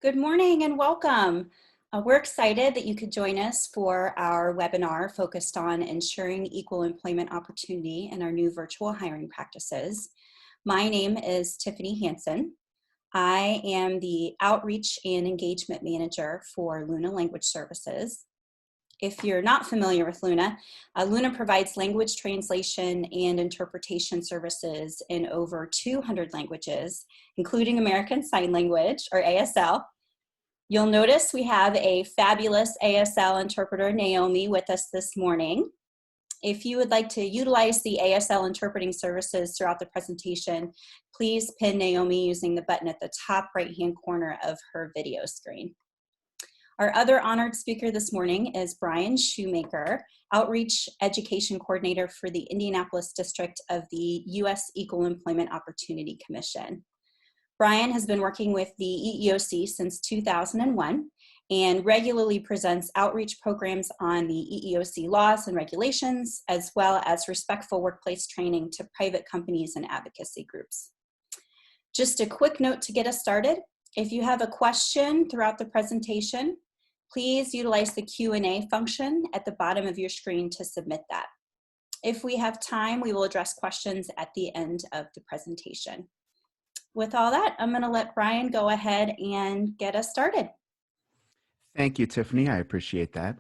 Good morning and welcome. We're excited that you could join us for our webinar focused on ensuring equal employment opportunity in our new virtual hiring practices. My name is Tiffany Hanson. I am the Outreach and Engagement Manager for Luna Language Services. If you're not familiar with Luna, Luna provides language translation and interpretation services in over 200 languages, including American Sign Language, or ASL. You'll notice we have a fabulous ASL interpreter, Naomi, with us this morning. If you would like to utilize the ASL interpreting services throughout the presentation, please pin Naomi using the button at the top right-hand corner of her video screen. Our other honored speaker this morning is Brien Shoemaker, Outreach Education Coordinator for the Indianapolis District of the U.S. Equal Employment Opportunity Commission. Brien has been working with the EEOC since 2001 and regularly presents outreach programs on the EEOC laws and regulations, as well as respectful workplace training to private companies and advocacy groups. Just a quick note to get us started. If you have a question throughout the presentation, please utilize the Q&A function at the bottom of your screen to submit that. If we have time, we will address questions at the end of the presentation. With all that, I'm going to let Brien go ahead and get us started. Thank you, Tiffany. I appreciate that.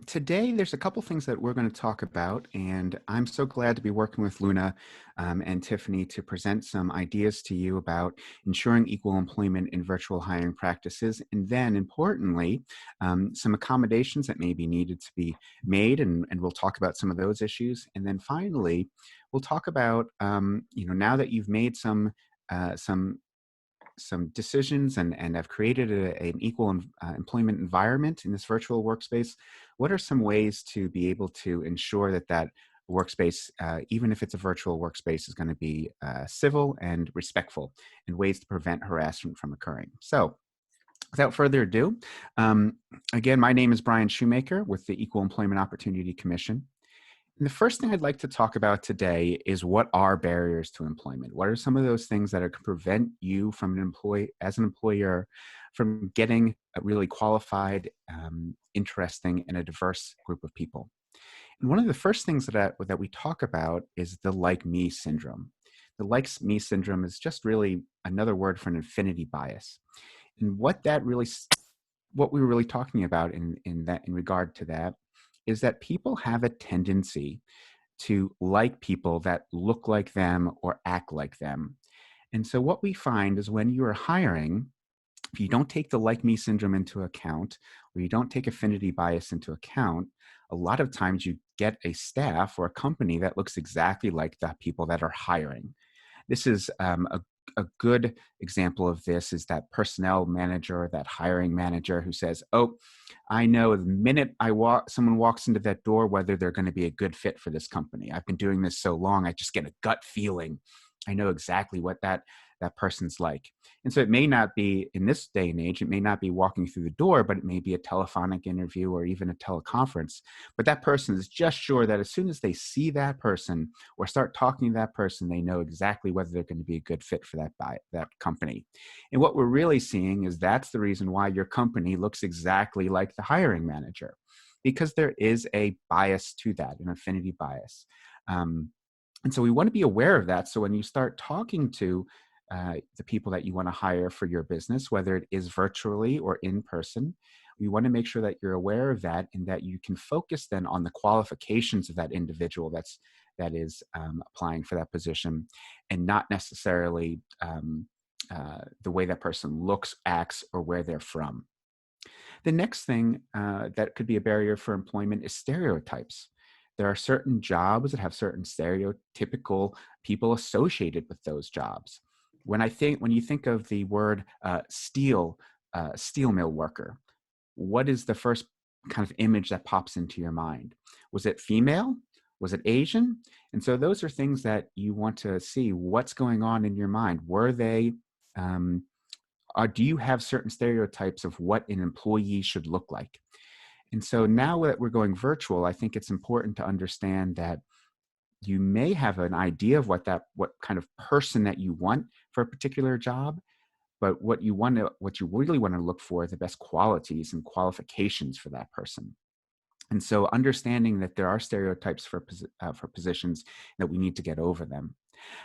Today, there's a couple things that we're going to talk about, and I'm so glad to be working with Luna and Tiffany to present some ideas to you about ensuring equal employment in virtual hiring practices, and then, importantly, some accommodations that may be needed to be made, and we'll talk about some of those issues. And then finally, we'll talk about, now that you've made some decisions and have created an equal employment environment in this virtual workspace, what are some ways to be able to ensure that that workspace, even if it's a virtual workspace, is going to be civil and respectful, and ways to prevent harassment from occurring? So without further ado, again, my name is Brien Shoemaker with the Equal Employment Opportunity Commission. And the first thing I'd like to talk about today is what are barriers to employment? What are some of those things that can prevent you from as an employer from getting a really qualified, interesting, and a diverse group of people? And one of the first things that we talk about is the like me syndrome. The like me syndrome is just really another word for an affinity bias. And what we were really talking about in regard to that is that people have a tendency to like people that look like them or act like them. And so what we find is when you are hiring, if you don't take the like me syndrome into account, or you don't take affinity bias into account, a lot of times you get a staff or a company that looks exactly like the people that are hiring. This is a good example of this is that personnel manager, that hiring manager who says, oh, I know the minute someone walks into that door, whether they're going to be a good fit for this company. I've been doing this so long, I just get a gut feeling. I know exactly what that person's like. And so it may not be, in this day and age, it may not be walking through the door, but it may be a telephonic interview or even a teleconference. But that person is just sure that as soon as they see that person or start talking to that person, they know exactly whether they're going to be a good fit for that company. And what we're really seeing is that's the reason why your company looks exactly like the hiring manager, because there is a bias to that, an affinity bias. And so we want to be aware of that. So when you start talking to the people that you want to hire for your business, whether it is virtually or in person, we want to make sure that you're aware of that and that you can focus then on the qualifications of that individual that is applying for that position, and not necessarily the way that person looks, acts, or where they're from. The next thing that could be a barrier for employment is stereotypes. There are certain jobs that have certain stereotypical people associated with those jobs. When you think of the word steel mill worker, what is the first kind of image that pops into your mind? Was it female? Was it Asian? And so those are things that you want to see what's going on in your mind. Were they, do you have certain stereotypes of what an employee should look like? And so now that we're going virtual, I think it's important to understand that you may have an idea of what kind of person that you want for a particular job, but what you really want to look for are the best qualities and qualifications for that person. And so understanding that there are stereotypes for positions, that we need to get over them.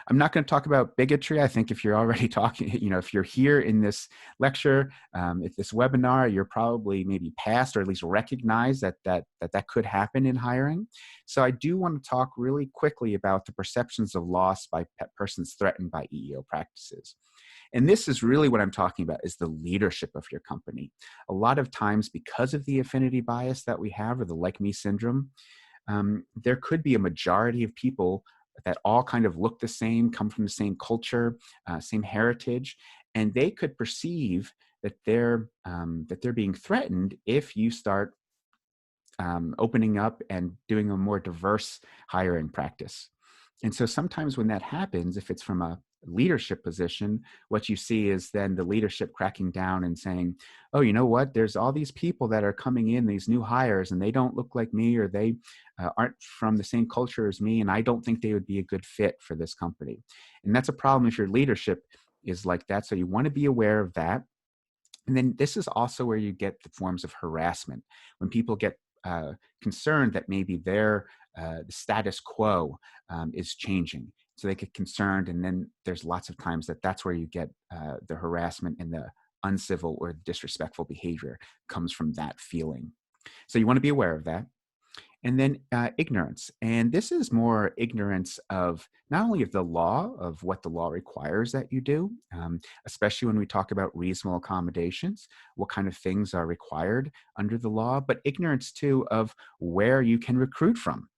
I'm not going to talk about bigotry. I think if you're already talking, if you're here in this lecture, if this webinar, you're probably maybe past or at least recognize that could happen in hiring. So I do want to talk really quickly about the perceptions of loss by persons threatened by EEO practices. And this is really what I'm talking about, is the leadership of your company. A lot of times, because of the affinity bias that we have, or the like me syndrome, there could be a majority of people that all kind of look the same, come from the same culture, same heritage, and they could perceive that they're being threatened if you start opening up and doing a more diverse hiring practice. And so sometimes when that happens, if it's from a leadership position, what you see is then the leadership cracking down and saying, oh, you know what, there's all these people that are coming in, these new hires, and they don't look like me, or they aren't from the same culture as me, and I don't think they would be a good fit for this company. And that's a problem if your leadership is like that. So you want to be aware of that. And then this is also where you get the forms of harassment, when people get concerned that maybe their the status quo is changing. So they get concerned, and then there's lots of times that's where you get the harassment and the uncivil or disrespectful behavior comes from that feeling. So you want to be aware of that. And then ignorance. And this is more ignorance of not only of the law, of what the law requires that you do, especially when we talk about reasonable accommodations, what kind of things are required under the law, but ignorance too of where you can recruit from.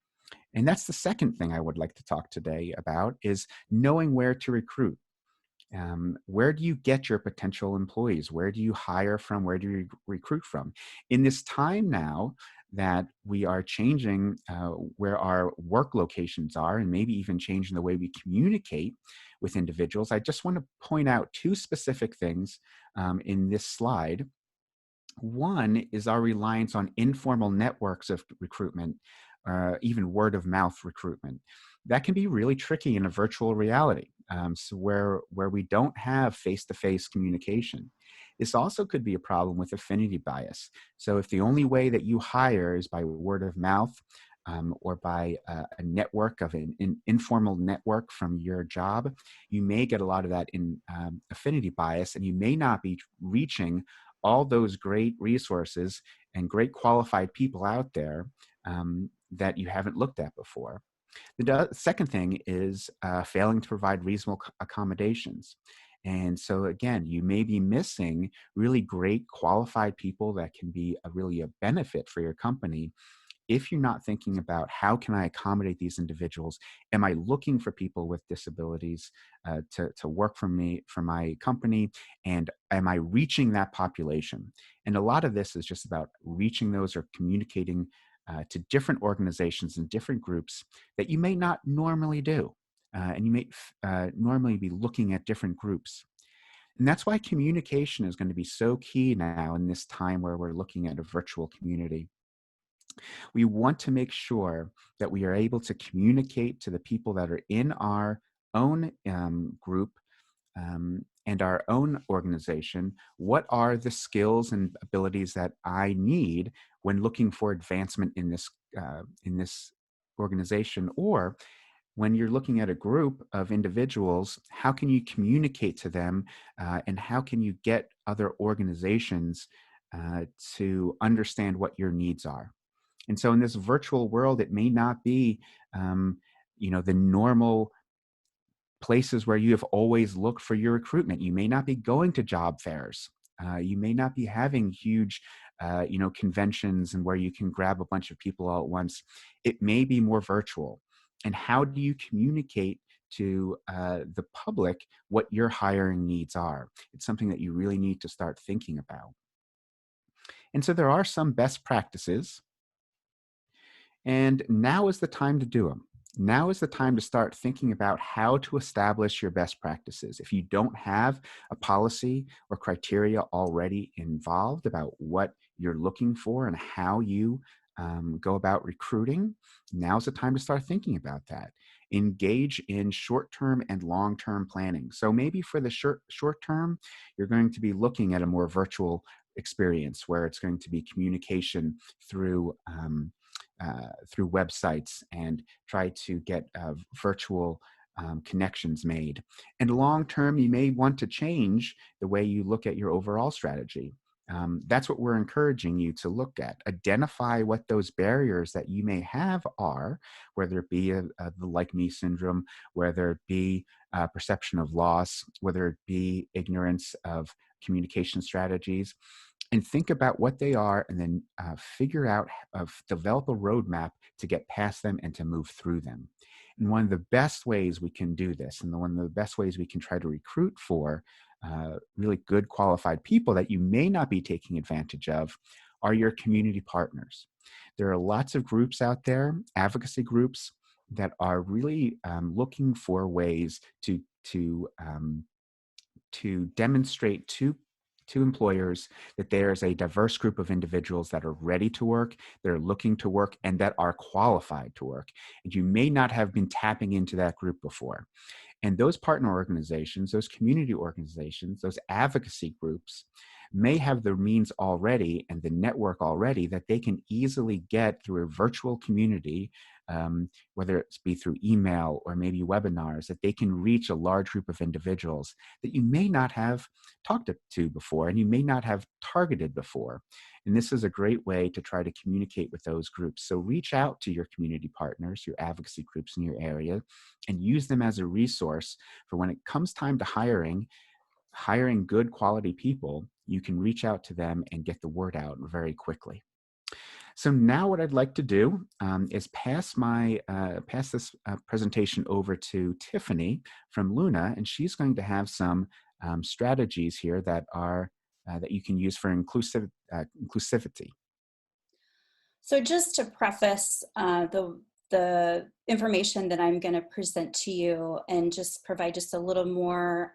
And that's the second thing I would like to talk today about, is knowing where to recruit. Where do you get your potential employees? Where do you hire from? Where do you recruit from? In this time now that we are changing where our work locations are, and maybe even changing the way we communicate with individuals, I just want to point out two specific things in this slide. One is our reliance on informal networks of recruitment, even word of mouth recruitment. That can be really tricky in a virtual reality, so where we don't have face-to-face communication. This also could be a problem with affinity bias. So if the only way that you hire is by word of mouth, or by a network of an informal network from your job, you may get a lot of that in affinity bias, and you may not be reaching all those great resources and great qualified people out there that you haven't looked at before. The second thing is failing to provide reasonable accommodations. And so again, you may be missing really great qualified people that can be really a benefit for your company if you're not thinking about, how can I accommodate these individuals? Am I looking for people with disabilities to work for me, for my company? And am I reaching that population? And a lot of this is just about reaching those, or communicating to different organizations and different groups that you may not normally do. And you may normally be looking at different groups. And that's why communication is going to be so key now in this time where we're looking at a virtual community. We want to make sure that we are able to communicate to the people that are in our own group and our own organization, what are the skills and abilities that I need when looking for advancement in this organization, or when you're looking at a group of individuals, how can you communicate to them, and how can you get other organizations to understand what your needs are? And so in this virtual world, it may not be, the normal places where you have always looked for your recruitment. You may not be going to job fairs. You may not be having huge, conventions and where you can grab a bunch of people all at once. It may be more virtual. And how do you communicate to the public what your hiring needs are? It's something that you really need to start thinking about. And so there are some best practices. And now is the time to do them. Now is the time to start thinking about how to establish your best practices. If you don't have a policy or criteria already involved about what you're looking for and how you go about recruiting, now's the time to start thinking about that. engage in short-term and long-term planning. So maybe for the short term, you're going to be looking at a more virtual experience where it's going to be communication through websites and try to get virtual connections made. And long term, you may want to change the way you look at your overall strategy. That's what we're encouraging you to look at. Identify what those barriers that you may have are, whether it be the like me syndrome, whether it be perception of loss, whether it be ignorance of communication strategies, and think about what they are, and then figure out, develop a roadmap to get past them and to move through them. And one of the best ways we can do this, and one of the best ways we can try to recruit for really good qualified people that you may not be taking advantage of, are your community partners. There are lots of groups out there, advocacy groups, that are really looking for ways to demonstrate to employers that there's a diverse group of individuals that are ready to work, that are looking to work, and that are qualified to work. And you may not have been tapping into that group before. And those partner organizations, those community organizations, those advocacy groups may have the means already and the network already that they can easily get through a virtual community, whether it's be through email or maybe webinars, that they can reach a large group of individuals that you may not have talked to before and you may not have targeted before. And this is a great way to try to communicate with those groups. So reach out to your community partners, your advocacy groups in your area, and use them as a resource for when it comes time to hiring good quality people. You can reach out to them and get the word out very quickly. So now what I'd like to do is pass this presentation over to Tiffany from Luna, and she's going to have some strategies here that you can use for inclusivity. So just to preface the information that I'm going to present to you and just provide just a little more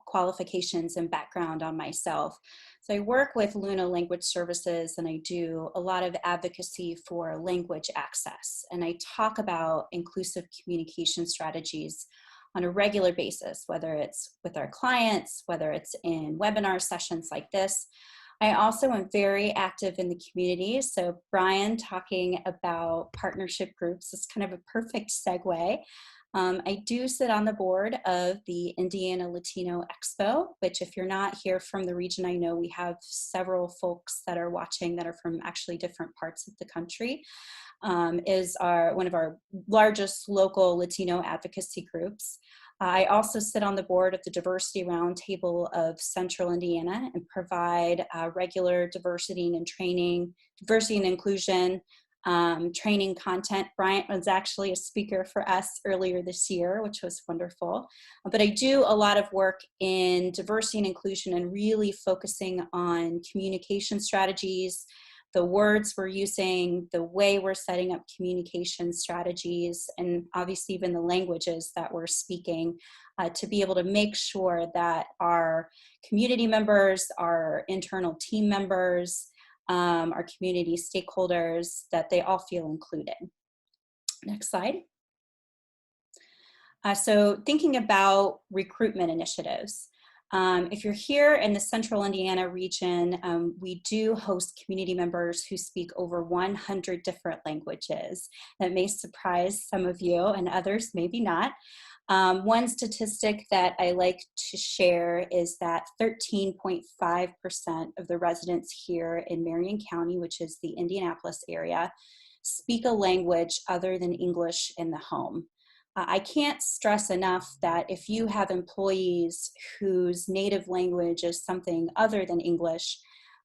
qualifications and background on myself. So I work with Luna Language Services, and I do a lot of advocacy for language access. And I talk about inclusive communication strategies on a regular basis, whether it's with our clients, whether it's in webinar sessions like this. I also am very active in the community. So Brien talking about partnership groups is kind of a perfect segue. I do sit on the board of the Indiana Latino Expo, which if you're not here from the region, I know we have several folks that are watching that are from actually different parts of the country, is one of our largest local Latino advocacy groups. I also sit on the board of the Diversity Roundtable of Central Indiana and provide regular diversity and inclusion training content. Bryant was actually a speaker for us earlier this year, which was wonderful. But I do a lot of work in diversity and inclusion and really focusing on communication strategies, the words we're using, the way we're setting up communication strategies, and obviously even the languages that we're speaking to be able to make sure that our community members, our internal team members, our community stakeholders, that they all feel included. Next slide. So thinking about recruitment initiatives. If you're here in the Central Indiana region, we do host community members who speak over 100 different languages. That may surprise some of you and others maybe not. One statistic that I like to share is that 13.5% of the residents here in Marion County, which is the Indianapolis area, speak a language other than English in the home. I can't stress enough that if you have employees whose native language is something other than English,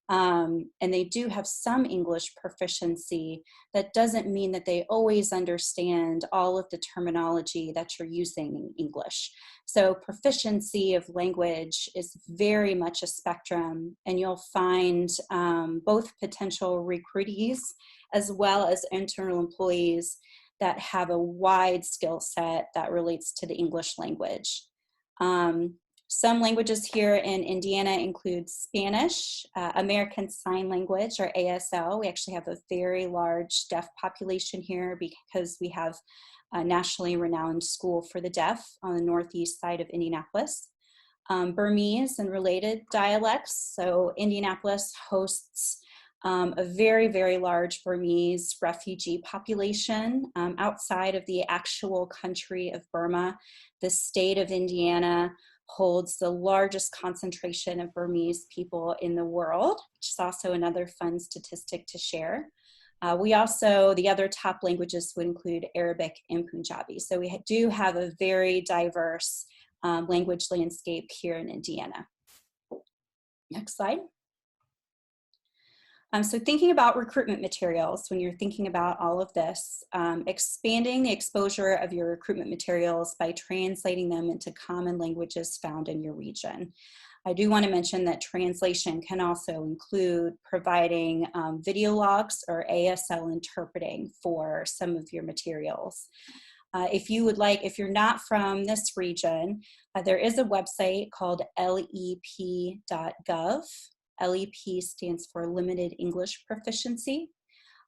and they do have some English proficiency, that doesn't mean that they always understand all of the terminology that you're using in English. So proficiency of language is very much a spectrum, and you'll find both potential recruitees as well as internal employees that have a wide skill set that relates to the English language. Some languages here in Indiana include Spanish, American Sign Language, or ASL. We actually have a very large deaf population here because we have a nationally renowned school for the deaf on the northeast side of Indianapolis. Burmese and related dialects. So Indianapolis hosts a very, very large Burmese refugee population outside of the actual country of Burma. The state of Indiana holds the largest concentration of Burmese people in the world, which is also another fun statistic to share. The other top languages would include Arabic and Punjabi. So we do have a very diverse language landscape here in Indiana. Next slide. So thinking about recruitment materials, when you're thinking about all of this, expanding the exposure of your recruitment materials by translating them into common languages found in your region. I do want to mention that translation can also include providing video logs or ASL interpreting for some of your materials. If you're not from this region, there is a website called lep.gov. LEP stands for Limited English Proficiency.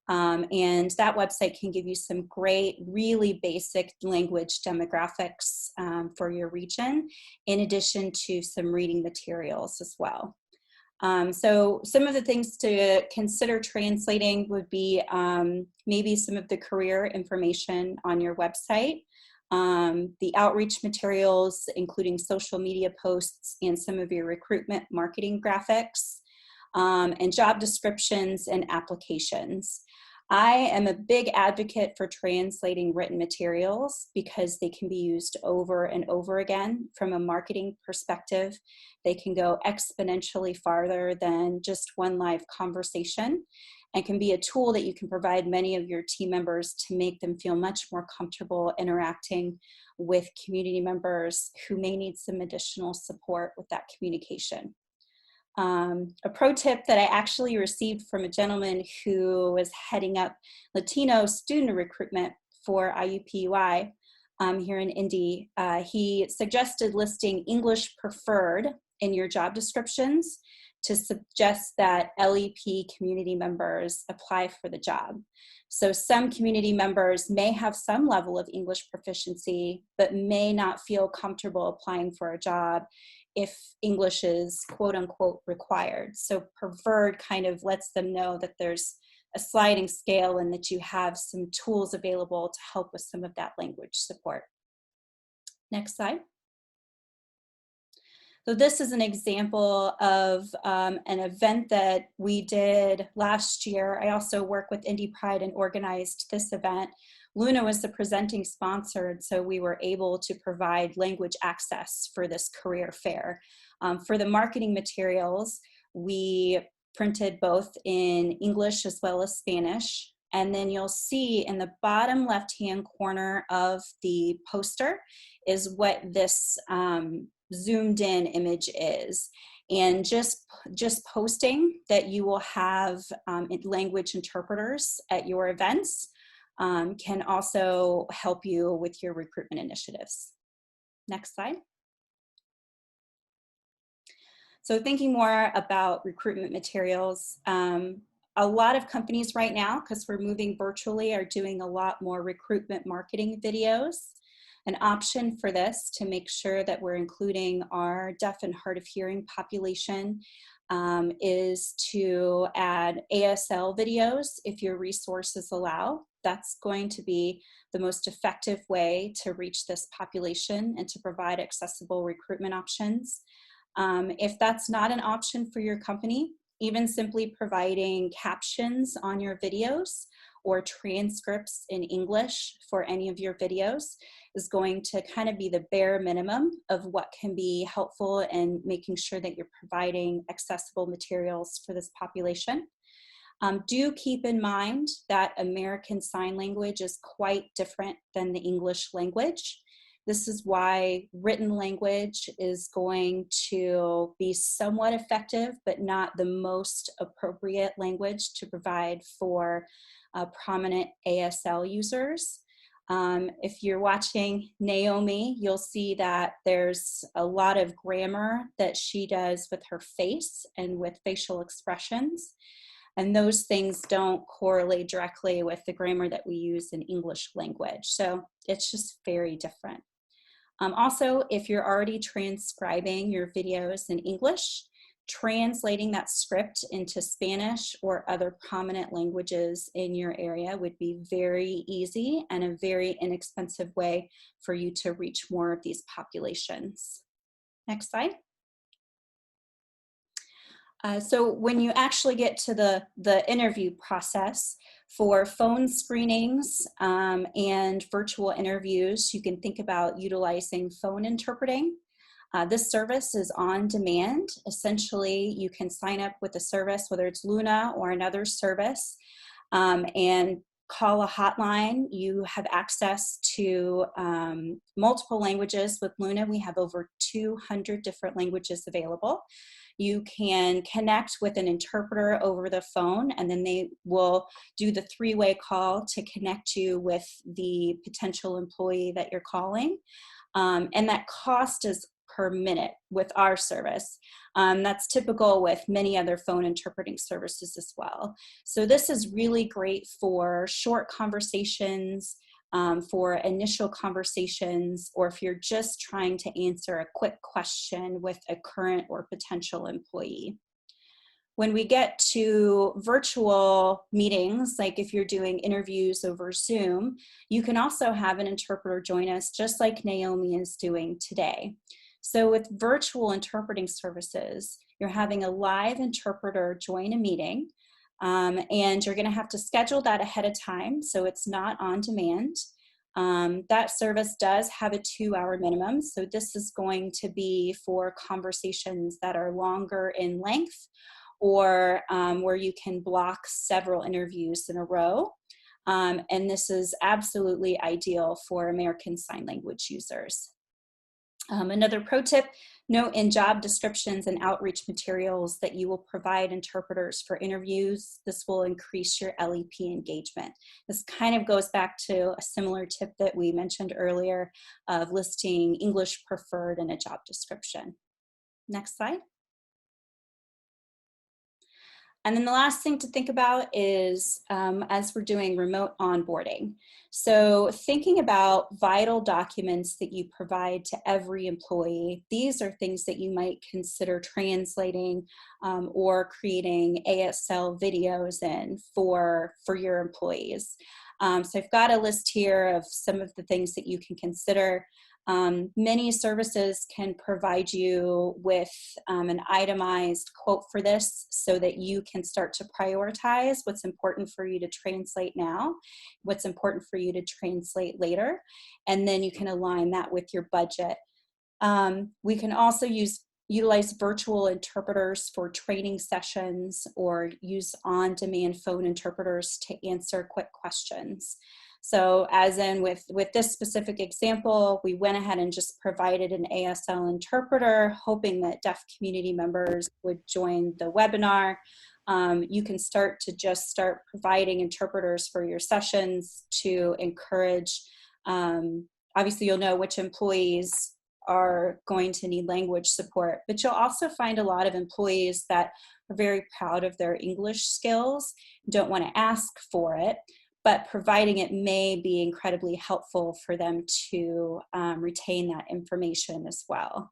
And that website can give you some great, really basic language demographics for your region, in addition to some reading materials as well. So some of the things to consider translating would be maybe some of the career information on your website, the outreach materials, including social media posts and some of your recruitment marketing graphics, and job descriptions and applications. I am a big advocate for translating written materials because they can be used over and over again. From a marketing perspective, they can go exponentially farther than just one live conversation, and can be a tool that you can provide many of your team members to make them feel much more comfortable interacting with community members who may need some additional support with that communication. A pro tip that I actually received from a gentleman who was heading up Latino student recruitment for IUPUI here in Indy, he suggested listing English preferred in your job descriptions to suggest that LEP community members apply for the job. So some community members may have some level of English proficiency, but may not feel comfortable applying for a job if English is quote unquote required. So preferred kind of lets them know that there's a sliding scale and that you have some tools available to help with some of that language support. Next slide. So this is an example of an event that we did last year. I also work with Indy Pride and organized this event. Luna was the presenting sponsor, and so we were able to provide language access for this career fair. For the marketing materials, we printed both in English as well as Spanish. And then you'll see in the bottom left-hand corner of the poster is what this zoomed in image is. And just posting that you will have language interpreters at your events can also help you with your recruitment initiatives. Next slide. So thinking more about recruitment materials, a lot of companies right now, because we're moving virtually, are doing a lot more recruitment marketing videos. An option for this to make sure that we're including our deaf and hard of hearing population is to add ASL videos if your resources allow. That's going to be the most effective way to reach this population and to provide accessible recruitment options. If that's not an option for your company, even simply providing captions on your videos or transcripts in English for any of your videos is going to kind of be the bare minimum of what can be helpful in making sure that you're providing accessible materials for this population. Do keep in mind that American Sign Language is quite different than the English language. This is why written language is going to be somewhat effective, but not the most appropriate language to provide for prominent ASL users. If you're watching Naomi, you'll see that there's a lot of grammar that she does with her face and with facial expressions. And those things don't correlate directly with the grammar that we use in English language. So it's just very different. Also, if you're already transcribing your videos in English, translating that script into Spanish or other prominent languages in your area would be very easy and a very inexpensive way for you to reach more of these populations. Next slide. So when you actually get to the interview process for phone screenings and virtual interviews, you can think about utilizing phone interpreting. This service is on demand. Essentially, you can sign up with a service, whether it's Luna or another service, and call a hotline. You have access to multiple languages with Luna. We have over 200 different languages available. You can connect with an interpreter over the phone, and then they will do the three-way call to connect you with the potential employee that you're calling. And that cost is per minute with our service. That's typical with many other phone interpreting services as well. So this is really great for short conversations, for initial conversations, or if you're just trying to answer a quick question with a current or potential employee. When we get to virtual meetings, like if you're doing interviews over Zoom, you can also have an interpreter join us, just like Naomi is doing today. So with virtual interpreting services, you're having a live interpreter join a meeting, and you're going to have to schedule that ahead of time, so it's not on demand. That service does have a 2-hour minimum, so this is going to be for conversations that are longer in length, or where you can block several interviews in a row. And this is absolutely ideal for American Sign Language users. Another pro tip, note in job descriptions and outreach materials that you will provide interpreters for interviews. This will increase your LEP engagement. This kind of goes back to a similar tip that we mentioned earlier of listing English preferred in a job description. Next slide. And then the last thing to think about is as we're doing remote onboarding. So thinking about vital documents that you provide to every employee, these are things that you might consider translating or creating ASL videos in for your employees. So I've got a list here of some of the things that you can consider. Many services can provide you with an itemized quote for this so that you can start to prioritize what's important for you to translate now, what's important for you to translate later, and then you can align that with your budget. We can also utilize virtual interpreters for training sessions or use on-demand phone interpreters to answer quick questions. So as in with this specific example, we went ahead and just provided an ASL interpreter, hoping that deaf community members would join the webinar. You can start providing interpreters for your sessions to encourage, obviously you'll know which employees are going to need language support, but you'll also find a lot of employees that are very proud of their English skills, don't want to ask for it, but providing it may be incredibly helpful for them to retain that information as well.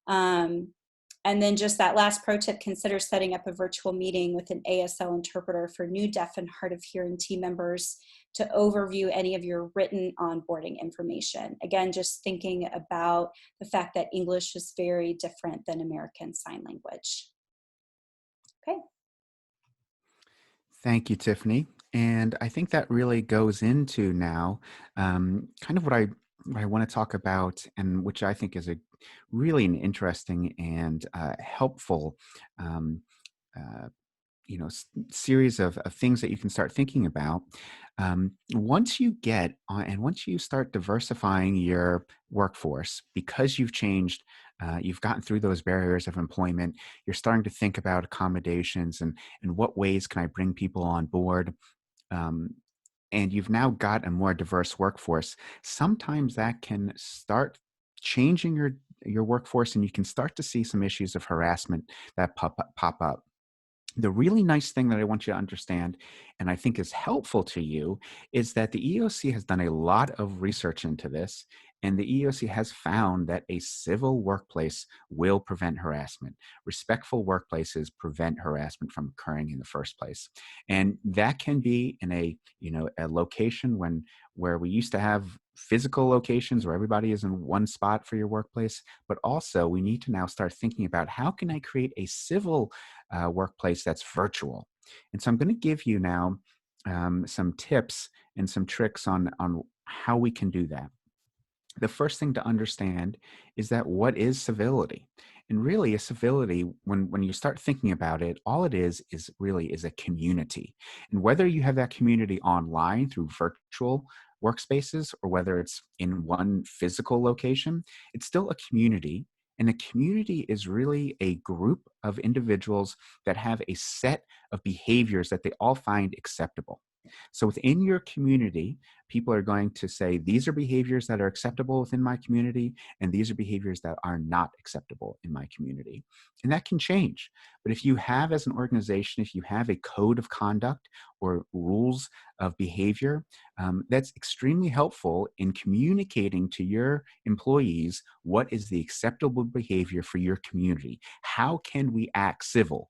And then just that last pro tip, consider setting up a virtual meeting with an ASL interpreter for new deaf and hard of hearing team members to overview any of your written onboarding information. Again, just thinking about the fact that English is very different than American Sign Language. Okay. Thank you, Tiffany. And I think that really goes into now kind of what I want to talk about, and which I think is really an interesting and helpful series of things that you can start thinking about. Once you get on, and once you start diversifying your workforce, because you've changed, you've gotten through those barriers of employment, you're starting to think about accommodations and what ways can I bring people on board. and you've now got a more diverse workforce, sometimes that can start changing your workforce, and you can start to see some issues of harassment that pop up. The really nice thing that I want you to understand, and I think is helpful to you, is that the EEOC has done a lot of research into this, and the EEOC has found that a civil workplace will prevent harassment. Respectful workplaces prevent harassment from occurring in the first place. And that can be in a location where we used to have physical locations where everybody is in one spot for your workplace, but also we need to now start thinking about how can I create a civil workplace that's virtual. And so I'm going to give you now some tips and some tricks on how we can do that. The first thing to understand is that what is civility? And really a civility, when you start thinking about it, all it is really is a community. And whether you have that community online through virtual workspaces or whether it's in one physical location, it's still a community. And a community is really a group of individuals that have a set of behaviors that they all find acceptable. So within your community, people are going to say, these are behaviors that are acceptable within my community, and these are behaviors that are not acceptable in my community. And that can change. But if you have, as an organization, if you have a code of conduct or rules of behavior, that's extremely helpful in communicating to your employees what is the acceptable behavior for your community. How can we act civil?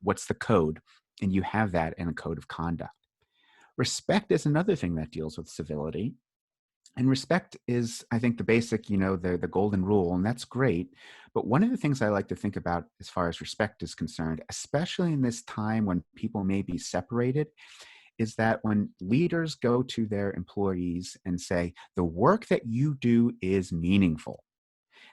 What's the code? And you have that in a code of conduct. Respect is another thing that deals with civility. And respect is, I think, the basic, the golden rule, and that's great. But one of the things I like to think about as far as respect is concerned, especially in this time when people may be separated, is that when leaders go to their employees and say, the work that you do is meaningful,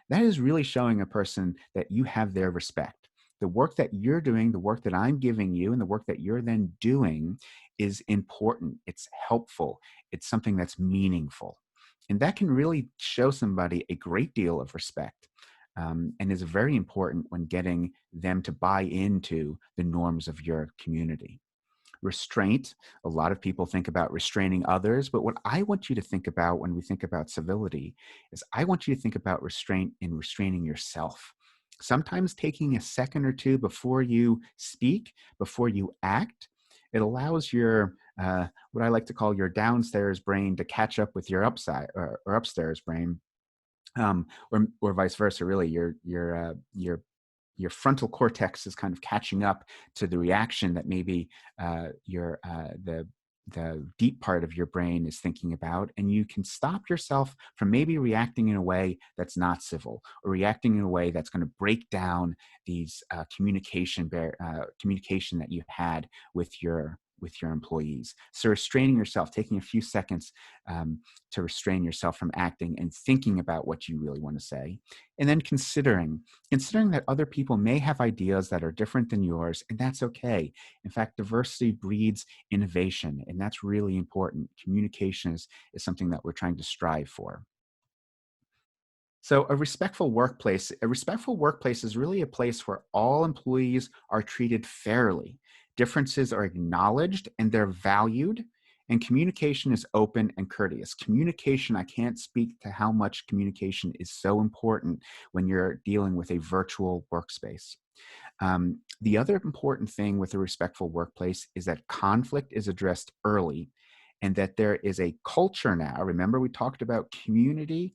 that is really showing a person that you have their respect. The work that you're doing, the work that I'm giving you, and the work that you're then doing is important. It's helpful. It's something that's meaningful. And that can really show somebody a great deal of respect, and is very important when getting them to buy into the norms of your community. Restraint, a lot of people think about restraining others, but what I want you to think about when we think about civility is I want you to think about restraint in restraining yourself. Sometimes taking a second or two before you speak, before you act, it allows your, what I like to call your downstairs brain to catch up with your or upstairs brain, or vice versa. Really, your frontal cortex is kind of catching up to the reaction that maybe the deep part of your brain is thinking about, and you can stop yourself from maybe reacting in a way that's not civil or reacting in a way that's going to break down these communication that you had with your employees. So restraining yourself, taking a few seconds to restrain yourself from acting and thinking about what you really want to say. And then considering that other people may have ideas that are different than yours, and that's okay. In fact, diversity breeds innovation, and that's really important. Communication is something that we're trying to strive for. So a respectful workplace is really a place where all employees are treated fairly. Differences are acknowledged and they're valued, and communication is open and courteous. Communication, I can't speak to how much communication is so important when you're dealing with a virtual workspace. The other important thing with a respectful workplace is that conflict is addressed early, and that there is a culture now. Remember, we talked about community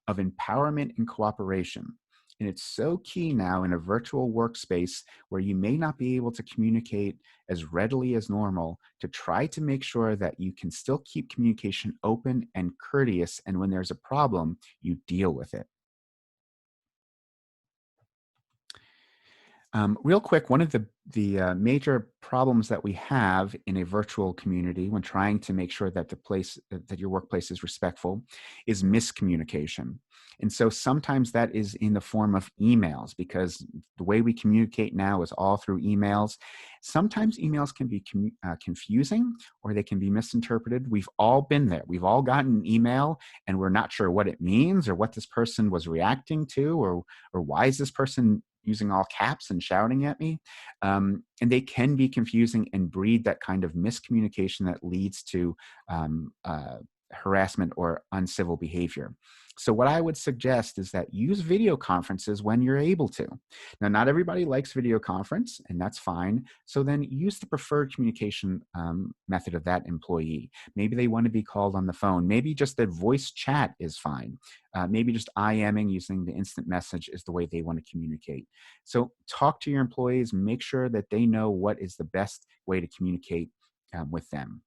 of empowerment and cooperation. And it's so key now in a virtual workspace where you may not be able to communicate as readily as normal, to try to make sure that you can still keep communication open and courteous. And when there's a problem, you deal with it. Real quick, one of the major problems that we have in a virtual community when trying to make sure that that your workplace is respectful is miscommunication. And so sometimes that is in the form of emails, because the way we communicate now is all through emails. Sometimes emails can be confusing, or they can be misinterpreted. We've all been there. We've all gotten an email and we're not sure what it means or what this person was reacting to, or why is this person using all caps and shouting at me. And they can be confusing and breed that kind of miscommunication that leads to harassment or uncivil behavior. So what I would suggest is that use video conferences when you're able to. Now, not everybody likes video conference, and that's fine. So then use the preferred communication method of that employee. Maybe they want to be called on the phone. Maybe just a voice chat is fine. Maybe just IMing using the instant message is the way they want to communicate. So talk to your employees, make sure that they know what is the best way to communicate with them.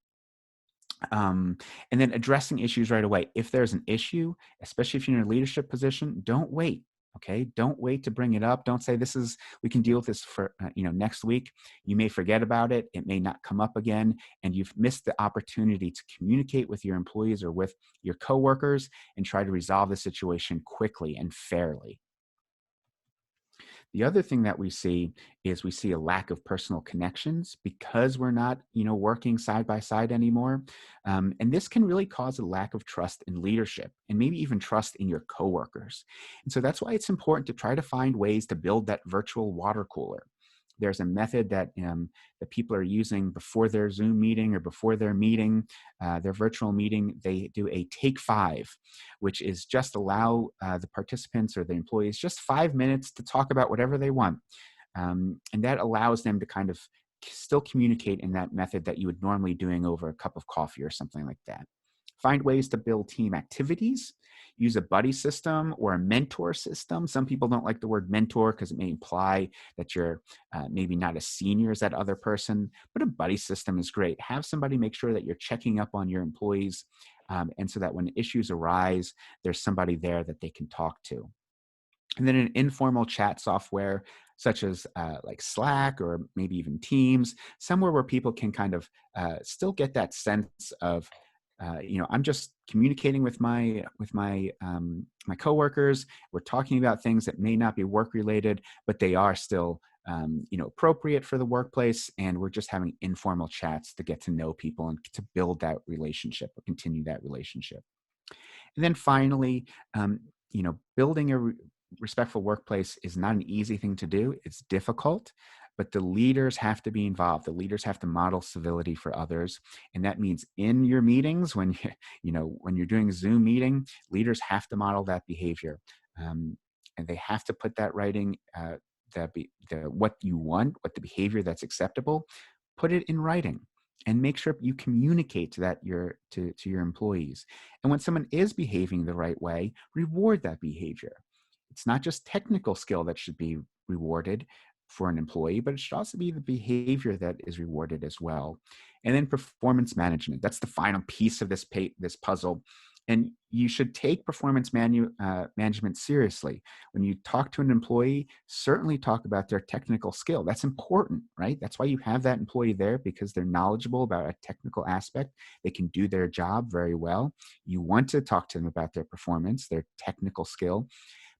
And then addressing issues right away. If there's an issue, especially if you're in a leadership position, don't wait. Okay, don't wait to bring it up. Don't say we can deal with this for next week. You may forget about it. It may not come up again, and you've missed the opportunity to communicate with your employees or with your coworkers and try to resolve the situation quickly and fairly. The other thing that we see is we see a lack of personal connections because we're not, working side by side anymore. And this can really cause a lack of trust in leadership and maybe even trust in your coworkers. And so that's why it's important to try to find ways to build that virtual water cooler. There's a method that people are using before their Zoom meeting or before their meeting, their virtual meeting. They do a take 5, which is just allow the participants or the employees just 5 minutes to talk about whatever they want. And that allows them to kind of still communicate in that method that you would normally doing over a cup of coffee or something like that. Find ways to build team activities. Use a buddy system or a mentor system. Some people don't like the word mentor because it may imply that you're maybe not as senior as that other person, but a buddy system is great. Have somebody make sure that you're checking up on your employees, and so that when issues arise, there's somebody there that they can talk to. And then an informal chat software such as like Slack or maybe even Teams, somewhere where people can kind of still get that sense of, I'm just communicating with my coworkers. We're talking about things that may not be work related, but they are still appropriate for the workplace. And we're just having informal chats to get to know people and to build that relationship or continue that relationship. And then finally, building a respectful workplace is not an easy thing to do. It's difficult, but the leaders have to be involved. The leaders have to model civility for others. And that means in your meetings, when you're doing a Zoom meeting, leaders have to model that behavior. And they have to put that writing, what you want, what the behavior that's acceptable, put it in writing. And make sure you communicate to your employees. And when someone is behaving the right way, reward that behavior. It's not just technical skill that should be rewarded for an employee, but it should also be the behavior that is rewarded as well. And then performance management. That's the final piece of this puzzle. And you should take performance management seriously. When you talk to an employee, certainly talk about their technical skill. That's important, right? That's why you have that employee there, because they're knowledgeable about a technical aspect. They can do their job very well. You want to talk to them about their performance, their technical skill,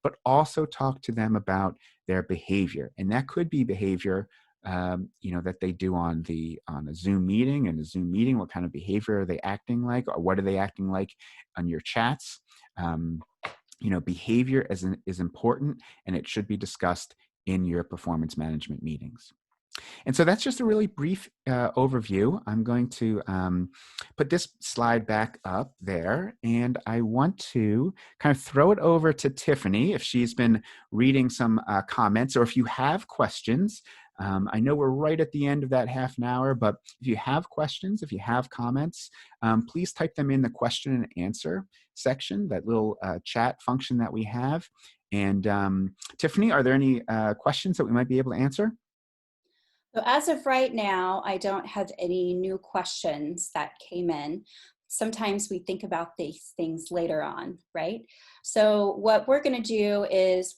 but also talk to them about their behavior. And that could be behavior that they do on a Zoom meeting. And a Zoom meeting, what kind of behavior are they acting like, or what are they acting like on your chats? Behavior is important, and it should be discussed in your performance management meetings. And so that's just a really brief overview. I'm going to put this slide back up there, and I want to kind of throw it over to Tiffany if she's been reading some comments, or if you have questions. I know we're right at the end of that half an hour, but if you have questions, if you have comments, please type them in the question and answer section, that little chat function that we have. And Tiffany, are there any questions that we might be able to answer? So as of right now, I don't have any new questions that came in. Sometimes we think about these things later on, right? So what we're going to do is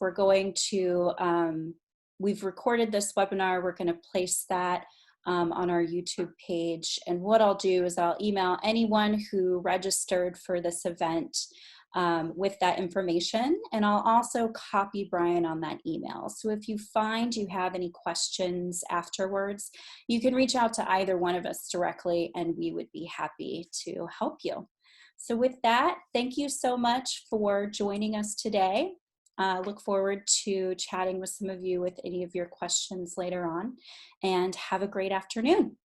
we've recorded this webinar. We're going to place that on our YouTube page. And what I'll do is I'll email anyone who registered for this event with that information. And I'll also copy Brien on that email. So if you find you have any questions afterwards, you can reach out to either one of us directly, and we would be happy to help you. So with that, thank you so much for joining us today. Look forward to chatting with some of you with any of your questions later on, and have a great afternoon.